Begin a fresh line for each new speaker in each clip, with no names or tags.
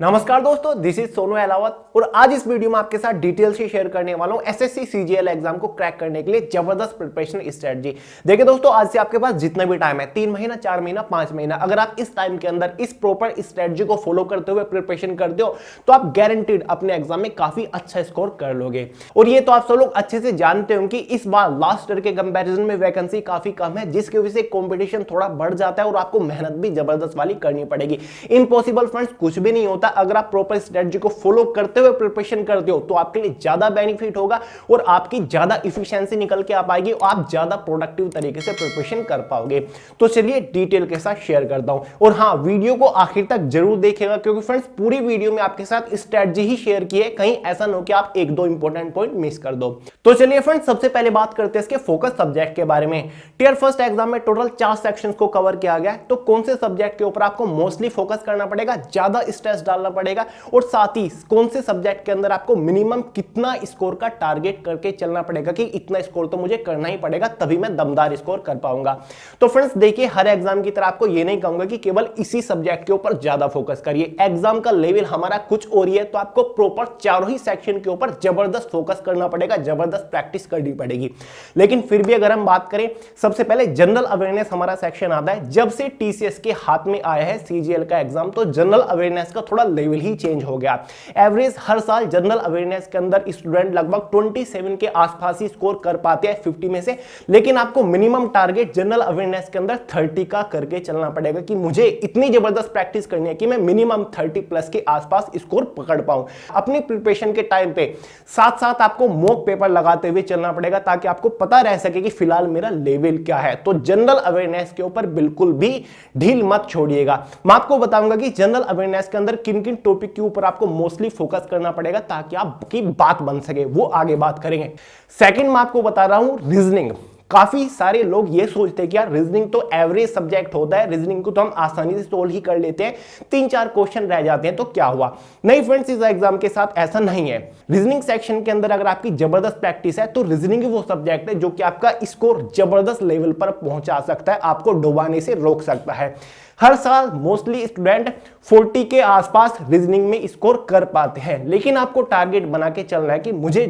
नमस्कार दोस्तों, this is Sonu Ahlawat और आज इस वीडियो में आपके साथ डिटेल से शेयर करने वाला हूं एसएससी सीजीएल एग्जाम को क्रैक करने के लिए जबरदस्त प्रिपरेशन स्ट्रेटजी। देखिए दोस्तों, आज से आपके पास जितना भी टाइम है 3 महीना, 4 महीना, 5 महीना, अगर आप इस टाइम के अंदर इस प्रॉपर स्ट्रेटजी को फॉलो करते हुए प्रिपरेशन करते हो तो आप गारंटीड अपने एग्जाम में काफी अच्छा स्कोर कर लोगे। और ये तो आप सब लोग अच्छे से जानते हो कि इस बार लास्ट ईयर के कंपेरिजन में वैकेंसी काफी कम है, जिसकी वजह से कॉम्पिटिशन थोड़ा बढ़ जाता है और आपको मेहनत भी जबरदस्त वाली करनी पड़ेगी। इम्पॉसिबल फ्रेंड्स कुछ भी नहीं होता। अगर आप प्रॉपर स्ट्रेटजी को फॉलो करते हुए प्रिपरेशन करते हो तो आपके लिए ज्यादा बेनिफिट होगा और आपकी ज्यादा इफिशिएंसी निकल के आ पाएगी और आप ज्यादा प्रोडक्टिव तरीके से प्रिपरेशन कर पाओगे। तो चलिए डिटेल के साथ शेयर करता हूं और हां, वीडियो को आखिर तक जरूर देखिएगा क्योंकि फ्रेंड्स पूरी वीडियो में आपके साथ स्ट्रेटजी ही शेयर की है, कहीं ऐसा ना हो कि आप एक दो इंपॉर्टेंट पॉइंट मिस कर दो। तो चलिए फ्रेंड्स, सबसे पहले बात करते हैं इसके फोकस सब्जेक्ट के बारे में। टियर फर्स्ट एग्जाम में टोटल 4 सेक्शंस को कवर किया गया है। तो कौन से सब्जेक्ट के ऊपर आपको मोस्टली फोकस करना पड़ेगा, ज्यादा स्ट्रेस डालना पड़ेगा और साथ ही कौन से सब्जेक्ट के अंदर आपको मिनिमम कितना स्कोर का टारगेट करके चलना पड़ेगा कि इतना स्कोर तो मुझे करना ही पड़ेगा तभी मैं दमदार स्कोर कर पाऊंगा। तो फ्रेंड्स देखिए, हर एग्जाम की तरह आपको ये नहीं कहूंगा कि केवल इसी सब्जेक्ट के ऊपर ज्यादा फोकस करिए। एग्जाम का लेवल हमारा कुछ और ही है, तो आपको प्रॉपर चारों ही सेक्शन के ऊपर जबरदस्त फोकस करना पड़ेगा, जबरदस्त प्रैक्टिस करनी पड़ेगी। लेकिन फिर भी अगर हम बात करें, सबसे पहले जनरल अवेयरनेस हमारा सेक्शन आता है। जब से टीसीएस के हाथ में आया है सीजीएल का एग्जाम, तो जनरल अवेयरनेस का थोड़ा लेवल ही चेंज हो गया। एवरेज हर साल जनरल अवेयरनेस के अंदर स्टूडेंट लगभग 27 के आसपास ही स्कोर कर पाते हैं 50 में से, लेकिन आपको मिनिमम टारगेट जनरल अवेयरनेस के अंदर 30 का करके चलना पड़ेगा कि मुझे इतनी जबरदस्त प्रैक्टिस करनी है कि मैं मिनिमम 30 प्लस के आसपास स्कोर पकड़ पाऊं। अपनी प्रिपरेशन के टाइम पे साथ साथ आपको मॉक पेपर लगाते हुए चलना पड़ेगा ताकि आपको पता रह सके कि फिलहाल मेरा लेवल क्या है। तो जनरल अवेयरनेस के ऊपर बिल्कुल भी ढील मत छोड़िएगा। मैं आपको बताऊंगा कि जनरल अवेयरनेस के अंदर किन किन टॉपिक के ऊपर आपको मोस्टली फोकस करना पड़ेगा ताकि आपकी बात बन सके, वो आगे बात करेंगे। सेकंड मैं आपको बता रहा हूं रीजनिंग। काफी सारे लोग ये सोचते हैं कि यार रीजनिंग तो एवरेज सब्जेक्ट होता है, रीजनिंग को तो हम आसानी से सोल्व ही कर लेते हैं, 3-4 क्वेश्चन रह जाते हैं तो क्या हुआ। नहीं फ्रेंड्स, इस एग्जाम के साथ ऐसा नहीं है। रीजनिंग सेक्शन के अंदर अगर आपकी जबरदस्त प्रैक्टिस है तो रीजनिंग वो सब्जेक्ट है जो कि आपका स्कोर जबरदस्त लेवल पर पहुंचा सकता है, आपको डुबाने से रोक सकता है। हर साल मोस्टली स्टूडेंट 40 के आसपास रीजनिंग में स्कोर कर पाते हैं, लेकिन आपको टारगेट बना के चलना है कि मुझे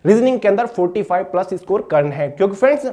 रीजनिंग के अंदर 45 प्लस स्कोर करना है, क्योंकि फ्रेंड्स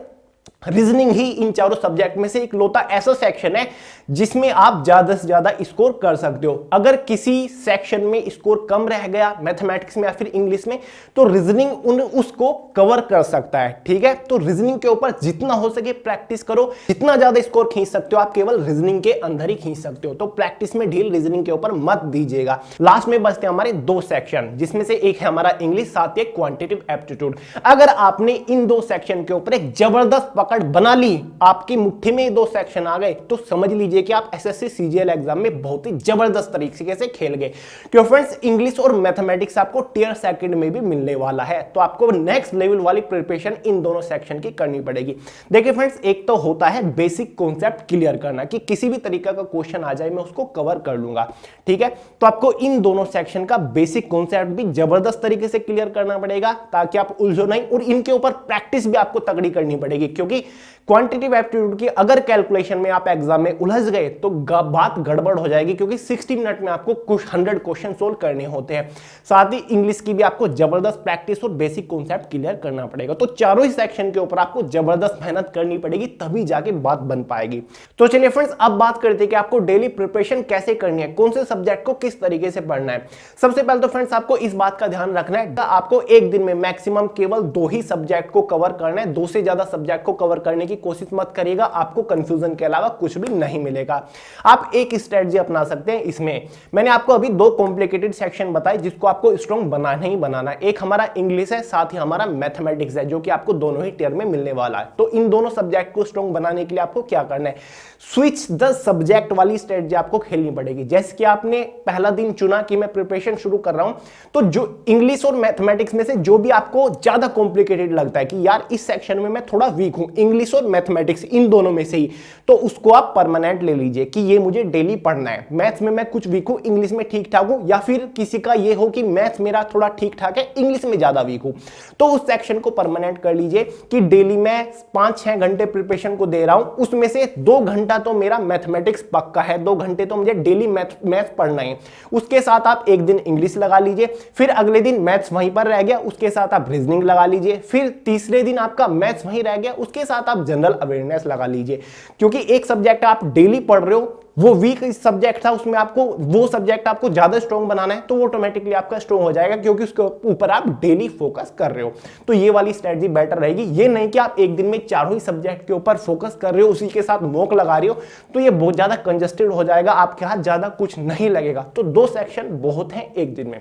रीजनिंग ही इन चारों सब्जेक्ट में से एक लौता ऐसा सेक्शन है जिसमें आप ज्यादा से ज्यादा स्कोर कर सकते हो। अगर किसी सेक्शन में स्कोर कम रह गया, मैथमेटिक्स में या फिर इंग्लिश में, तो रीजनिंग उसको कवर कर सकता है। ठीक है, तो रीजनिंग के ऊपर जितना हो सके प्रैक्टिस करो, जितना ज्यादा स्कोर खींच सकते हो आप केवल रीजनिंग के अंदर ही खींच सकते हो। तो प्रैक्टिस में ढील रीजनिंग के ऊपर मत दीजिएगा। लास्ट में बचते हैं हमारे 2 सेक्शन, जिसमें से एक है हमारा इंग्लिश, साथ ही क्वांटिटेटिव एप्टीट्यूड। अगर आपने इन 2 सेक्शन के ऊपर एक जबरदस्त पकड़ बना ली, आपकी मुट्ठी में 2 सेक्शन आ गए, तो समझ लीजिए कि आप एसएससी सीजीएल एग्जाम में बहुत ही जबरदस्त तरीके से खेल गए। क्यों फ्रेंड्स, इंग्लिश और मैथमेटिक्स आपको टियर सेकंड में भी मिलने वाला है, तो आपको नेक्स्ट लेवल वाली प्रिपरेशन इन दोनों सेक्शन की करनी पड़ेगी। देखिए फ्रेंड्स, एक तो होता है बेसिक कॉन्सेप्ट क्लियर करना कि किसी भी तरीका का क्वेश्चन आ जाए मैं उसको कवर कर लूंगा। ठीक है, तो आपको इन दोनों सेक्शन का बेसिक कॉन्सेप्ट भी जबरदस्त तरीके से क्लियर करना पड़ेगा ताकि आप उलझो नहीं, और इनके ऊपर प्रैक्टिस भी आपको तगड़ी करनी पड़ेगी, क्योंकि क्वांटिटेटिव एप्टीट्यूड की अगर कैलकुलेशन में आप एग्जाम में उलझ गए तो बात गड़बड़ हो जाएगी, क्योंकि 60 मिनट में आपको कुछ 100 क्वेश्चन सोल्व करने होते हैं। साथ ही इंग्लिश की भी आपको जबरदस्त प्रैक्टिस और बेसिक कॉन्सेप्ट क्लियर करना पड़ेगा। तो चारों ही सेक्शन के ऊपर आपको जबरदस्त मेहनत करनी पड़ेगी, तभी जाके बात बन पाएगी। तो चलिए फ्रेंड्स, अब बात करते हैं कि आपको डेली प्रिपरेशन कैसे करनी है, कौन से सब्जेक्ट को किस तरीके से पढ़ना है। सबसे पहले तो फ्रेंड्स आपको इस बात का ध्यान रखना है, आपको एक दिन में मैक्सिमम केवल 2 ही सब्जेक्ट को कवर करना है। 2 से ज्यादा सब्जेक्ट को कवर करने की कोशिश मत करिएगा, आपको कंफ्यूजन के अलावा कुछ भी नहीं मिलेगा। आप एक स्ट्रेटजी अपना सकते हैं। इसमें मैंने आपको अभी 2 कॉम्प्लिकेटेड सेक्शन बताए जिसको आपको स्ट्रॉन्ग बनाना ही बनाना है। एक हमारा इंग्लिश है, साथ ही हमारा मैथमेटिक्स है, जो कि आपको दोनों ही टियर में मिलने वाला है। तो इन दोनों सब्जेक्ट को स्ट्रॉन्ग बनाने के लिए आपको क्या करना है, स्विच द सब्जेक्ट वाली स्ट्रेटजी आपको खेलनी पड़ेगी। जैसे कि आपने पहला दिन चुना कि मैं प्रिपरेशन शुरू कर रहा हूं, तो जो इंग्लिश और मैथमेटिक्स में से जो भी आपको ज्यादा कॉम्प्लिकेटेड लगता है कि यार इस सेक्शन में मैं थोड़ा वीक हूं, इंग्लिश और मैथमेटिक्स इन दोनों में से ही, तो उसको आप परमानेंट फॉर्मेट ले लीजिए कि ये मुझे डेली पढ़ना है। मैथ्स में मैं कुछ वीक हूं, इंग्लिश में ठीक ठाक हूं, या फिर किसी का ये हो कि मैथ्स मेरा थोड़ा ठीक ठाक है, इंग्लिश में ज्यादा वीक हूं, तो उस सेक्शन को परमानेंट कर लीजिए कि डेली मैं 5-6 घंटे प्रिपरेशन को दे रहा हूं, उसमें से 2 घंटा तो मेरा मैथमेटिक्स पक्का है, 2 घंटे तो मुझे डेली मैथ्स पढ़ना है। उसके साथ आप एक दिन इंग्लिश लगा लीजिए, फिर अगले दिन मैथ्स वहीं पर रह गया, उसके साथ आप रीजनिंग लगा लीजिए, फिर तीसरे दिन आपका मैथ्स वहीं रह गया, उसके साथ आप जनरल अवेयरनेस लगा लीजिए। क्योंकि एक सब्जेक्ट आप डेली पढ़ रहे हो, वो वीक सब्जेक्ट था, उसमें आपको वो सब्जेक्ट आपको ज्यादा स्ट्रॉन्ग बनाना है, तो वो ऑटोमेटिकली आपका स्ट्रॉन्ग हो जाएगा क्योंकि उसके ऊपर आप डेली फोकस कर रहे हो। तो ये वाली स्ट्रेटजी बेटर रहेगी। ये नहीं कि आप एक दिन में चारों ही सब्जेक्ट के ऊपर फोकस कर रहे हो, उसी के साथ मॉक लगा रहे हो, तो ये बहुत ज्यादा कंजस्टेड हो जाएगा, आपके हाथ ज्यादा कुछ नहीं लगेगा। तो 2 सेक्शन बहुत हैं एक दिन में।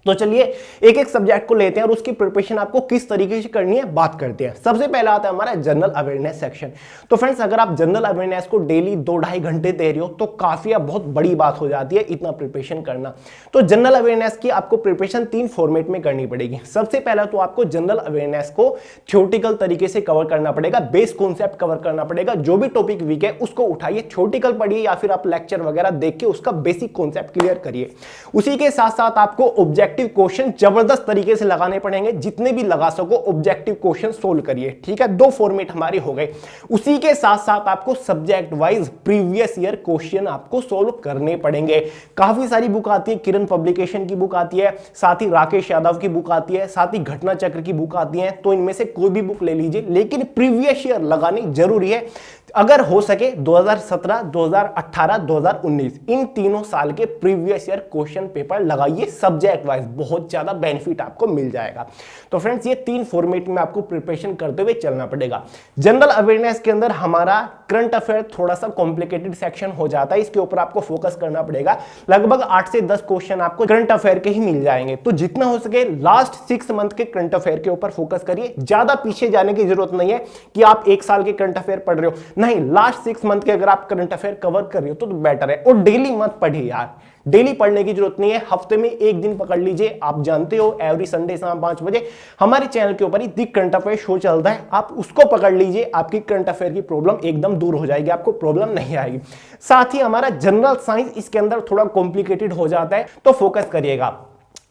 तो चलिए एक एक सब्जेक्ट को लेते हैं और उसकी प्रिपरेशन आपको किस तरीके से करनी है बात करते हैं। सबसे पहला आता है हमारा जनरल अवेयरनेस सेक्शन। तो फ्रेंड्स, अगर आप जनरल अवेयरनेस को डेली 2-2.5 घंटे दे रहे हो तो काफी बहुत बड़ी बात हो जाती है इतना प्रिपरेशन करना। तो जनरल अवेयरनेस की आपको प्रिपरेशन 3 फॉर्मेट में करनी पड़ेगी। सबसे पहला तो आपको जनरल अवेयरनेस को थ्योरेटिकल तरीके से कवर करना पड़ेगा, बेस कॉन्सेप्ट कवर करना पड़ेगा। जो भी टॉपिक वीक है उसको उठाइए, थ्योरेटिकल पढ़िए या फिर आप लेक्चर वगैरह देख के उसका बेसिक कॉन्सेप्ट क्लियर करिए। उसी के साथ साथ आपको ऑब्जेक्टिव क्वेश्चन जबरदस्त तरीके से लगाने पड़ेंगे, जितने भी लगा सको ऑब्जेक्टिव क्वेश्चन सोल्व करिए। ठीक है, 2 फॉर्मेट हमारे हो गए। उसी के साथ साथ आपको subject wise previous year question आपको सोल्व करने पड़ेंगे। काफी सारी बुक आती है, किरण पब्लिकेशन की बुक आती है, साथ ही राकेश यादव की बुक आती है, साथ ही घटना चक्र की बुक आती है। तो इनमें से कोई भी बुक ले लीजिए, लेकिन प्रीवियस ईयर लगानी जरूरी है। अगर हो सके 2017, 2018, 2019 इन तीनों साल के प्रीवियस ईयर क्वेश्चन पेपर लगाइए सब्जेक्ट वाइज, बहुत ज्यादा बेनिफिट आपको मिल जाएगा। तो फ्रेंड्स, ये 3 फॉर्मेट में आपको प्रिपरेशन करते हुए चलना पड़ेगा। जनरल अवेयरनेस के अंदर हमारा करंट अफेयर थोड़ा सा कॉम्प्लिकेटेड सेक्शन हो जाता है, इसके ऊपर आपको फोकस करना पड़ेगा। लगभग 8 से 10 क्वेश्चन आपको करंट अफेयर के ही मिल जाएंगे। तो जितना हो सके लास्ट 6 मंथ के करंट अफेयर के ऊपर फोकस करिए। ज्यादा पीछे जाने की जरूरत नहीं है कि आप 1 साल के करंट अफेयर पढ़ रहे हो, नहीं, लास्ट 6 मंथ के अगर आप करंट अफेयर कवर कर रहे हो तो बेटर है। और डेली मत पढ़िए यार, डेली पढ़ने की जरूरत नहीं है, हफ्ते में 1 दिन पकड़ लीजिए। आप जानते हो एवरी संडे शाम 5 बजे हमारे चैनल के ऊपर ही दी करंट अफेयर शो चलता है, आप उसको पकड़ लीजिए, आपकी करंट अफेयर की प्रॉब्लम एकदम दूर हो जाएगी, आपको प्रॉब्लम नहीं आएगी। साथ ही हमारा जनरल साइंस इसके अंदर थोड़ा कॉम्प्लिकेटेड हो जाता है, तो फोकस करिएगा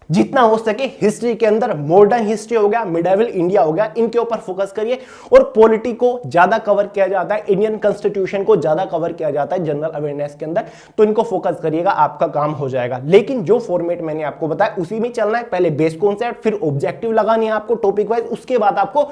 जितना हो सके हिस्ट्री के अंदर। मॉडर्न हिस्ट्री हो गया, मिडिवल इंडिया हो गया, इनके ऊपर फोकस करिए। और पॉलिटी को ज्यादा कवर किया जाता है, इंडियन कॉन्स्टिट्यूशन को ज्यादा कवर किया जाता है जनरल अवेयरनेस के अंदर, तो इनको फोकस करिएगा, आपका काम हो जाएगा। लेकिन जो फॉर्मेट मैंने आपको बताया उसी में चलना है। पहले बेस कॉन्सेप्ट, फिर ऑब्जेक्टिव लगानी है आपको टॉपिक वाइज, उसके बाद आपको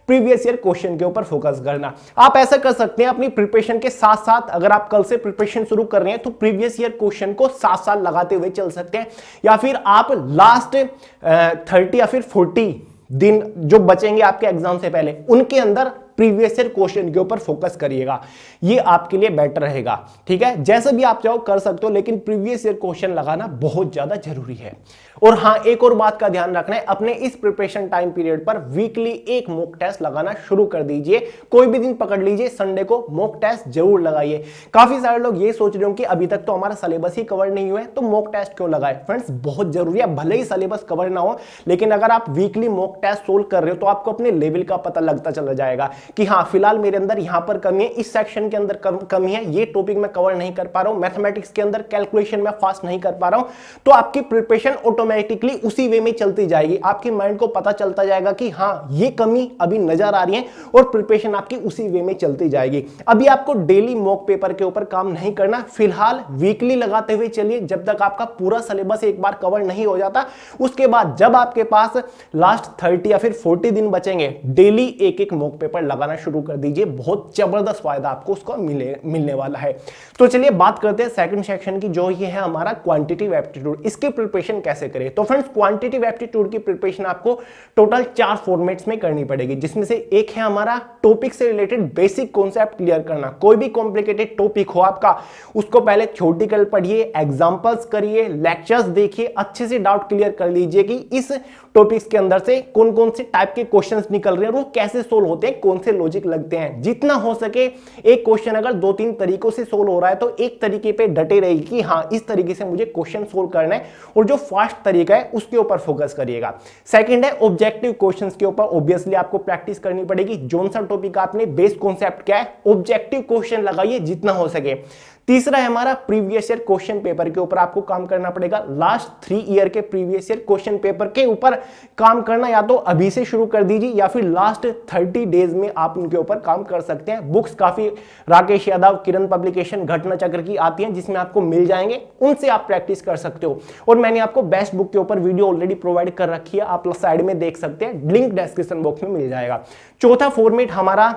प्रीवियस ईयर क्वेश्चन के ऊपर फोकस करना। आप ऐसा कर सकते हैं अपनी प्रिपरेशन के साथ साथ, अगर आप कल से प्रिपरेशन शुरू कर रहे हैं तो प्रीवियस ईयर क्वेश्चन को साथ साथ लगाते हुए चल सकते हैं, या फिर आप लास्ट 30 या फिर 40 दिन जो बचेंगे आपके एग्जाम से पहले, उनके अंदर प्रीवियस ईयर क्वेश्चन के ऊपर फोकस करिएगा, ये आपके लिए बेटर रहेगा। ठीक है, जैसे भी आप चाहो कर सकते हो, लेकिन प्रीवियस ईयर क्वेश्चन लगाना बहुत ज्यादा जरूरी है। और हाँ, एक और बात का ध्यान रखना है, अपने इस प्रिपरेशन टाइम पीरियड पर वीकली एक मॉक टेस्ट लगाना शुरू कर दीजिए। कोई भी दिन पकड़ लीजिए, संडे को मॉक टेस्ट जरूर लगाइए। काफी सारे लोग ये सोच रहे हो कि अभी तक तो हमारा सिलेबस ही कवर नहीं हुआ है, तो मॉक टेस्ट क्यों लगाए? फ्रेंड्स, बहुत जरूरी है, भले ही सिलेबस कवर ना हो, लेकिन अगर आप वीकली मॉक टेस्ट सोल्व कर रहे हो तो आपको अपने लेवल का पता लगता चला जाएगा कि हाँ, फिलहाल मेरे अंदर यहां पर कमी है, इस सेक्शन के अंदर कमी है, ये टॉपिक मैं कवर नहीं कर पा रहा हूं, मैथमेटिक्स के अंदर कैलकुलेशन में फास्ट नहीं कर पा रहा हूं। तो आपकी प्रिपरेशन ऑटोमेटिकली उसी वे में चलती जाएगी, आपके माइंड को पता चलता जाएगा कि हाँ, ये कमी अभी नजर आ रही है, और प्रिपरेशन आपकी उसी वे में चलती जाएगी। अभी आपको डेली मॉक पेपर के ऊपर काम नहीं करना, फिलहाल वीकली लगाते हुए चलिए, जब तक आपका पूरा सिलेबस एक बार कवर नहीं हो जाता। उसके बाद जब आपके पास लास्ट 30 या फिर 40 दिन बचेंगे, डेली एक एक मॉक पेपर लगाना शुरू कर दीजिए, बहुत जबरदस्त फायदा आपको उसको मिलने वाला है। तो चलिए बात करते हैं सेकंड सेक्शन की, जो ये है हमारा क्वांटिटेटिव एप्टीट्यूड। इसकी प्रिपरेशन कैसे करें? तो फ्रेंड्स, क्वांटिटेटिव एप्टीट्यूड की प्रिपरेशन आपको टोटल 4 फॉर्मेट्स में करनी पड़ेगी, जिसमें से एक है हमारा टॉपिक से रिलेटेड बेसिक कॉन्सेप्ट क्लियर करना। कोई भी कॉम्प्लिकेटेड टॉपिक हो आपका, उसको पहले थ्योरेटिकल पढ़िए, एग्जांपल्स करिए, लेक्चर्स देखिए, अच्छे से डाउट क्लियर कर लीजिए कि इस टॉपिक्स के अंदर से कौन कौन से टाइप के क्वेश्चंस निकल रहे हैं, वो कैसे सोल्व होते हैं, कौन से लॉजिक लगते हैं। जितना हो सके एक क्वेश्चन अगर 2-3 तरीकों से सोल्व हो रहा है तो एक तरीके पे डटे रहेगी कि हाँ, इस तरीके से मुझे क्वेश्चन सोल्व करना है, और जो फास्ट तरीका है उसके ऊपर फोकस करिएगा। सेकंड है ऑब्जेक्टिव क्वेश्चंस के ऊपर ऑब्वियसली आपको प्रैक्टिस करनी पड़ेगी। जोन सा टॉपिक आपने बेस कॉन्सेप्ट क्या है, ऑब्जेक्टिव क्वेश्चन लगाइए जितना हो सके। तीसरा है हमारा प्रीवियस ईयर क्वेश्चन पेपर के ऊपर आपको काम करना पड़ेगा। लास्ट 3 ईयर के प्रीवियस ईयर क्वेश्चन पेपर के ऊपर काम करना या तो अभी से शुरू कर दीजिए या फिर लास्ट 30 डेज में आप उनके ऊपर काम कर सकते हैं। बुक्स काफी राकेश यादव, किरण पब्लिकेशन, घटना चक्र की आती हैं जिसमें आपको मिल जाएंगे, उनसे आप प्रैक्टिस कर सकते हो। और मैंने आपको बेस्ट बुक के ऊपर वीडियो ऑलरेडी प्रोवाइड कर रखी है, आप साइड में देख सकते हैं, लिंक डिस्क्रिप्शन बॉक्स में मिल जाएगा। चौथा फॉर्मेट हमारा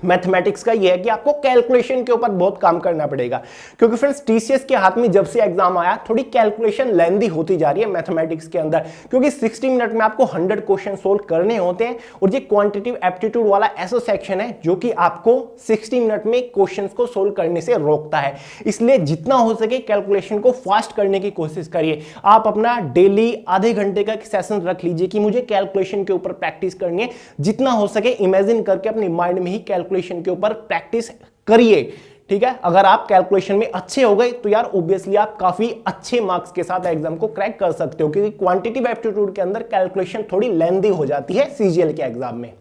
मैथमेटिक्स का ये है कि आपको कैलकुलेशन के ऊपर बहुत काम करना पड़ेगा, क्योंकि फ्रेंड्स टीसीएस के हाथ में जब से एग्जाम आया थोड़ी कैलकुलेशन लेंदी होती जा रही है मैथमेटिक्स के अंदर, क्योंकि 60 मिनट में आपको 100 क्वेश्चन सोल्व करने होते हैं और ये क्वांटिटेटिव एप्टीट्यूड वाला ऐसा सेक्शन है जो कि आपको 60 मिनट में क्वेश्चंस को सोल्व करने से रोकता है। इसलिए जितना हो सके कैलकुलेशन को फास्ट करने की कोशिश करिए। आप अपना डेली आधे घंटे का सेशन रख लीजिए कि मुझे कैलकुलेशन के ऊपर प्रैक्टिस करनी है। जितना हो सके इमेजिन करके अपने माइंड में ही कैलकुलेशन के ऊपर प्रैक्टिस करिए, ठीक है। अगर आप कैलकुलेशन में अच्छे हो गए तो यार ऑब्वियसली आप काफी अच्छे मार्क्स के साथ एग्जाम को क्रैक कर सकते हो, क्योंकि क्वांटिटेटिव एप्टीट्यूड के अंदर कैलकुलेशन थोड़ी लेंदी हो जाती है सीजीएल के एग्जाम में,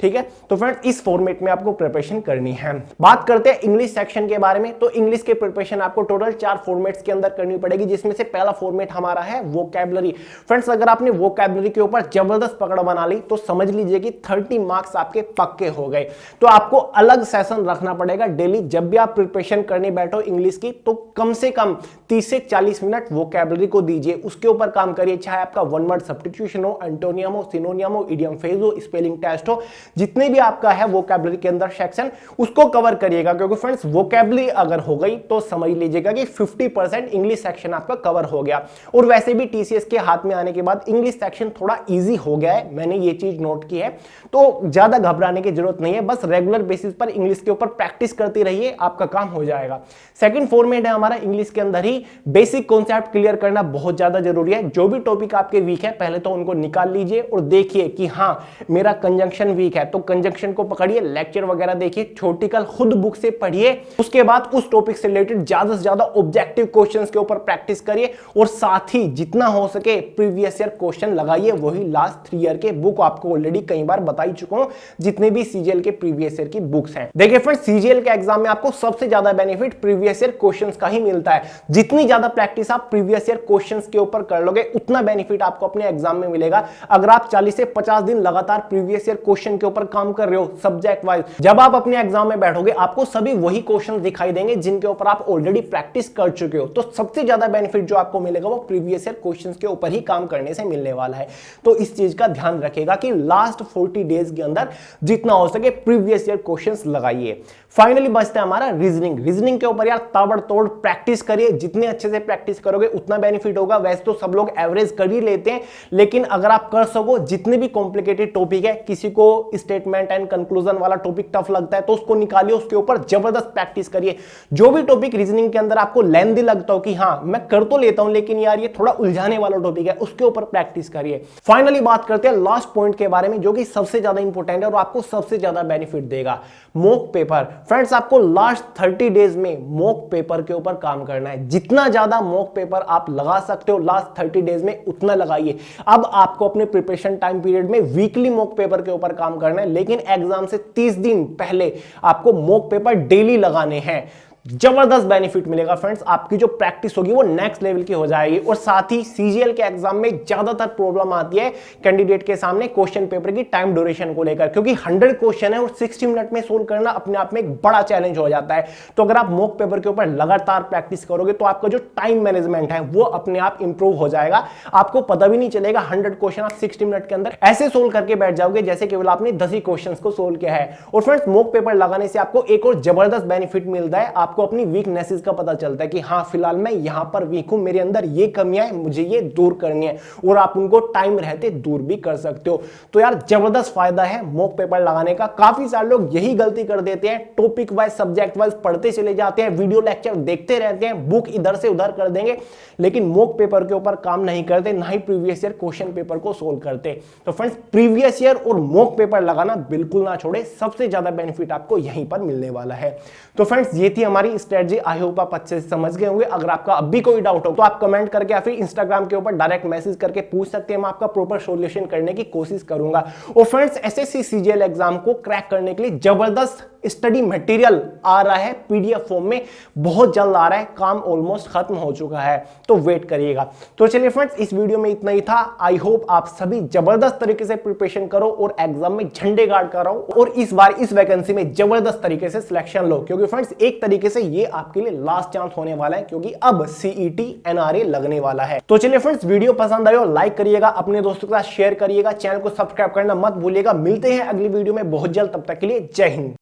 ठीक है। तो फ्रेंड्स इस फॉर्मेट में आपको प्रिपरेशन करनी है। बात करते हैं इंग्लिश सेक्शन के बारे में, तो इंग्लिश के प्रिपरेशन आपको टोटल 4 फॉर्मेट्स के अंदर करनी पड़ेगी, जिसमें से पहला फॉर्मेट हमारा है वोकैबुलरी। फ्रेंड्स अगर आपने वोकैबुलरी के ऊपर जबरदस्त पकड़ बना ली तो समझ लीजिए कि 30 मार्क्स आपके पक्के हो गए। तो आपको अलग सेशन रखना पड़ेगा डेली। जब भी आप प्रिपरेशन करने बैठो इंग्लिश की तो कम से कम 30 से 40 मिनट वोकैबुलरी को दीजिए, उसके ऊपर काम करिए। चाहे आपका वन वर्ड सब्स्टिट्यूशन हो, एंटोनियम हो, सिनोनियम हो, इडियम फ्रेज हो, स्पेलिंग टेस्ट हो, जितने भी आपका है वोकैबुलरी के अंदर सेक्शन उसको कवर करिएगा, क्योंकि फ्रेंड्स वोकैबुलरी अगर हो गई तो समझ लीजिएगा कि 50% इंग्लिश सेक्शन आपका कवर हो गया। और वैसे भी टीसीएस के हाथ में आने के बाद इंग्लिश सेक्शन थोड़ा इजी हो गया है, मैंने ये चीज नोट की है। तो ज्यादा घबराने की जरूरत नहीं है, बस रेगुलर बेसिस पर इंग्लिश के ऊपर प्रैक्टिस करते रहिए, आपका काम हो जाएगा। सेकंड फॉर्मेट है हमारा इंग्लिश के अंदर ही बेसिक कॉन्सेप्ट क्लियर करना बहुत ज्यादा जरूरी है। जो भी टॉपिक आपके वीक है पहले तो उनको निकाल लीजिए और देखिए कि हाँ मेरा कंजंक्शन वीक है, तो कंजंक्शन को पकड़िए, लेक्चर वगैरह देखिए, थ्योरेटिकल खुद बुक से पढ़िए। उसके बाद उस टॉपिक से रिलेटेड ज्यादा से ज्यादा ऑब्जेक्टिव क्वेश्चंस के ऊपर प्रैक्टिस करिए और साथ ही जितना हो सके प्रीवियस ईयर क्वेश्चन लगाइए। वही लास्ट 3 ईयर के बुक आपको ऑलरेडी कई बार बता ही चुका हूं, जितने भी सीजीएल के प्रीवियस ईयर की बुक्स हैं। देखिए फ्रेंड्स सीजीएल के एग्जाम में आपको सबसे ज्यादा बेनिफिट प्रीवियस ईयर क्वेश्चंस का ही मिलता है। जितनी ज्यादा प्रैक्टिस आप प्रीवियस ईयर क्वेश्चंस के ऊपर कर लोगे उतना बेनिफिट आपको अपने एग्जाम में मिलेगा। अगर आप 40 से 50 दिन लगातार प्रीवियस ईयर क्वेश्चन के ऊपर काम कर रहे हो सब्जेक्ट वाइज, जब आप अपने एग्जाम में बैठोगे आपको सभी वही क्वेश्चन दिखाई देंगे जिनके ऊपर आप ऑलरेडी प्रैक्टिस कर चुके हो। तो सबसे ज्यादा बेनिफिट जो आपको मिलेगा वो प्रीवियस ईयर क्वेश्चंस के ऊपर ही काम करने से मिलने वाला है। तो इस चीज का ध्यान रखिएगा कि लास्ट 40 डेज के अंदर जितना हो सके प्रीवियस ईयर क्वेश्चंस लगाइए। फाइनली बचता है हमारा रीजनिंग। रीजनिंग के ऊपर यार ताबड़तोड़ प्रैक्टिस करिए, जितने अच्छे से प्रैक्टिस करोगे उतना बेनिफिट होगा। वैसे तो सब लोग एवरेज कर ही लेते हैं, लेकिन अगर आप कर सको, जितने भी कॉम्प्लिकेटेड टॉपिक है, किसी को स्टेटमेंट एंड कंक्लूजन वाला टॉपिक टफ लगता है तो उसको निकालिए, उसके ऊपर जबरदस्त प्रैक्टिस करिए। जो भी टॉपिक रीजनिंग के अंदर आपको लेंथी लगता हो कि हाँ मैं कर तो लेता हूं लेकिन यार ये थोड़ा उलझाने वाला टॉपिक है, उसके ऊपर प्रैक्टिस करिए। फाइनली बात करते हैं लास्ट पॉइंट के बारे में जो कि सबसे ज्यादा इंपॉर्टेंट है और आपको सबसे ज्यादा बेनिफिट देगा, मॉक पेपर। फ्रेंड्स आपको लास्ट 30 डेज में मॉक पेपर के ऊपर काम करना है। जितना ज्यादा मॉक पेपर आप लगा सकते हो लास्ट 30 डेज में उतना लगाइए। अब आपको अपने प्रिपरेशन टाइम पीरियड में वीकली मॉक पेपर के ऊपर काम करना है, लेकिन एग्जाम से 30 दिन पहले आपको मॉक पेपर डेली लगाने हैं। जबरदस्त बेनिफिट मिलेगा फ्रेंड्स, आपकी जो प्रैक्टिस होगी वो नेक्स्ट लेवल की हो जाएगी। और साथ ही सीजीएल के एग्जाम में ज्यादातर प्रॉब्लम आती है कैंडिडेट के सामने क्वेश्चन पेपर की टाइम ड्यूरेशन को लेकर, क्योंकि 100 क्वेश्चन है और 60 मिनट में सोल्व करना अपने आप में एक बड़ा चैलेंज हो जाता है। तो अगर आप मॉक पेपर के ऊपर लगातार प्रैक्टिस करोगे तो आपका जो टाइम मैनेजमेंट है वो अपने आप इंप्रूव हो जाएगा। आपको पता भी नहीं चलेगा 100 क्वेश्चन आप 60 मिनट के अंदर ऐसे सोल्व करके बैठ जाओगे जैसे केवल आपने 10 ही क्वेश्चन को सोल्व किया है। और फ्रेंड्स मॉक पेपर लगाने से आपको एक और जबरदस्त बेनिफिट मिलता है, आपको अपनी वीकनेसेस का पता चलता है कि हाँ फिलहाल मैं यहां पर वीक हूं, मेरे अंदर ये कमियां हैं, मुझे ये दूर करनी है, और आप उनको टाइम रहते दूर भी कर सकते हो। तो यार जबरदस्त फायदा है मॉक पेपर लगाने का। काफी सारे लोग यही गलती कर देते हैं, टॉपिक वाइज सब्जेक्ट वाइज पढ़ते चले जाते हैं, वीडियो लेक्चर देखते रहते हैं, बुक इधर से उधर कर देंगे, लेकिन मॉक पेपर के ऊपर काम नहीं करते, ना ही प्रीवियस ईयर क्वेश्चन पेपर को सोल्व करते। तो फ्रेंड्स प्रीवियस ईयर और मॉक पेपर लगाना बिल्कुल ना छोड़े, सबसे ज्यादा बेनिफिट आपको यहीं पर मिलने वाला है। तो फ्रेंड्स ये थी हमारी हमारी स्ट्रेटजी आई होप आप अच्छे से समझ गए होंगे। अगर आपका अब भी कोई डाउट हो तो आप कमेंट करके या फिर इंस्टाग्राम के ऊपर डायरेक्ट मैसेज करके पूछ सकते हैं, मैं आपका प्रॉपर सॉल्यूशन करने की कोशिश करूंगा। और फ्रेंड्स, एसएससी सीजीएल एग्जाम को क्रैक करने के लिए जबरदस्त स्टडी मटेरियल आ रहा है पीडीएफ फॉर्म में, बहुत जल्द आ रहा है, काम ऑलमोस्ट खत्म हो चुका है, तो वेट करिएगा। तो चलिए फ्रेंड्स, इस वीडियो में इतना ही था। आई होप आप सभी जबरदस्त तरीके से प्रिपरेशन करो और एग्जाम में झंडे गाड़ कर आओ और इस बार इस वैकेंसी में जबरदस्त तरीके से सिलेक्शन लो, क्योंकि फ्रेंड्स एक तरीके से ये आपके लिए लास्ट चांस होने वाला है, क्योंकि अब सीईटी एनआरए लगने वाला है। तो चलिए फ्रेंड्स, वीडियो पसंद आए हो लाइक करिएगा, अपने दोस्तों के साथ शेयर करिएगा, चैनल को सब्सक्राइब करना मत भूलिएगा। मिलते हैं अगली वीडियो में बहुत जल्द, तब तक के लिए जय हिंद।